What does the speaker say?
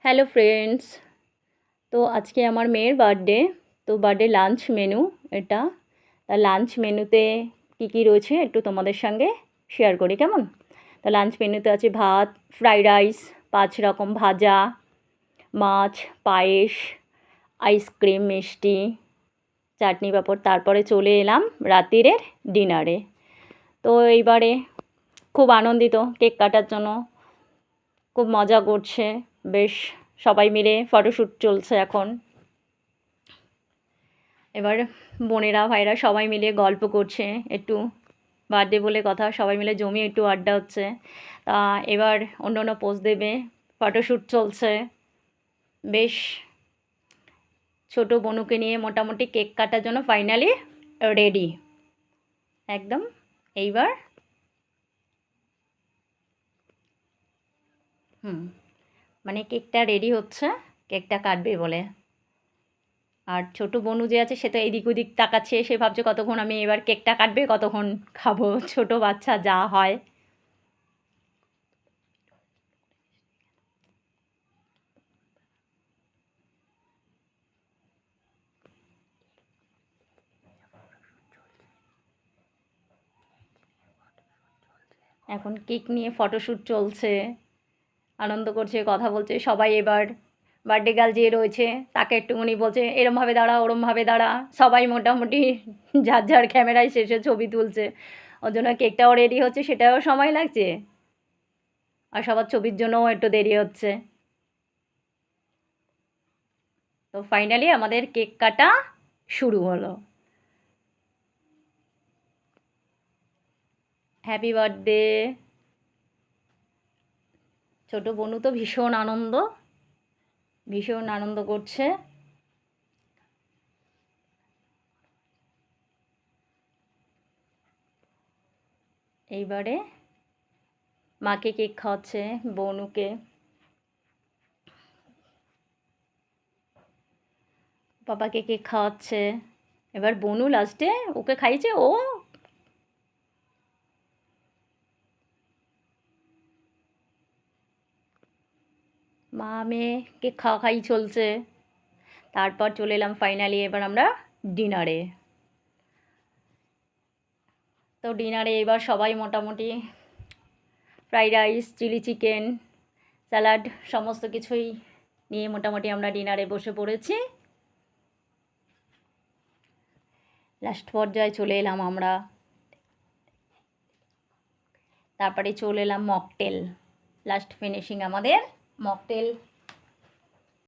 Hello friends. তো আজকে আমার মেয়ের বার্থডে। তো বার্থডে লাঞ্চ মেনু এটা। তা লাঞ্চ মেনুতে কী কী রয়েছে একটু তোমাদের সঙ্গে শেয়ার করি, কেমন? তা লাঞ্চ মেনুতে আছে ভাত, ফ্রাইড রাইস, 5 রকম ভাজা, মাছ, পায়েস, আইসক্রিম, মিষ্টি, চাটনি, পাঁপড়। তারপরে চলে এলাম রাত্রিরের ডিনারে। তো এইবারে খুব আনন্দিত, কেক কাটার জন্য খুব মজা করছে। বেশ সবাই মিলে ফটোশ্যুট চলছে এখন। এবার বোনেরা ভাইরা সবাই মিলে গল্প করছে, একটু বার্থডে বলে কথা, সবাই মিলে জমিয়ে একটু আড্ডা হচ্ছে। তা এবার অন্য অন্য পোজ দেবে, ফটোশ্যুট চলছে। বেশ ছোট বনুকে নিয়ে মোটামুটি কেক কাটার জন্য ফাইনালি রেডি একদম। এইবার মানে কেকটা রেডি হচ্ছে, কেকটা কাটবে বলে। আর ছোটো বোনু যে আছে সে তো এদিক ওদিক তাকাচ্ছে, সে ভাবছে কতক্ষণ আমি এবার কেকটা কাটবে, কতক্ষণ খাবো। ছোট বাচ্চা যা হয়। এখন কেক নিয়ে ফটোশ্যুট চলছে, আনন্দ করছে, কথা বলছে সবাই। এবার বার্থডে গার্ল যে রয়েছে তাকে একটুখানি বলছে এরমভাবে দাঁড়া, ওরমভাবে দাঁড়া। সবাই মোটামুটি যার যার ক্যামেরায় শেষে ছবি তুলছে। ওর জন্য কেকটাও রেডি হচ্ছে, সেটাও সময় লাগছে, আর সবার ছবির জন্যও একটু দেরি হচ্ছে। তো ফাইনালি আমাদের কেক কাটা শুরু হলো। Happy birthday. ছোটো বোনু তো ভীষণ আনন্দ করছে। এইবারে মাকে কেক খাওয়াচ্ছে, বনুকে, পাপাকে কেক খাওয়াচ্ছে। এবার বনু লাস্টে ওকে খাইয়েছে। ও মা মেয়ে কেক খাওয়া খাই চলছে। তারপর চলে এলাম ফাইনালি এবার আমরা ডিনারে। তো ডিনারে এবার সবাই মোটামুটি fried rice, chilli chicken, salad সমস্ত কিছুই নিয়ে মোটামুটি আমরা ডিনারে বসে পড়েছি। লাস্ট পর্যায়ে চলে এলাম আমরা। তারপরে চলে এলাম মকটেল। লাস্ট ফিনিশিং আমাদের মকটেল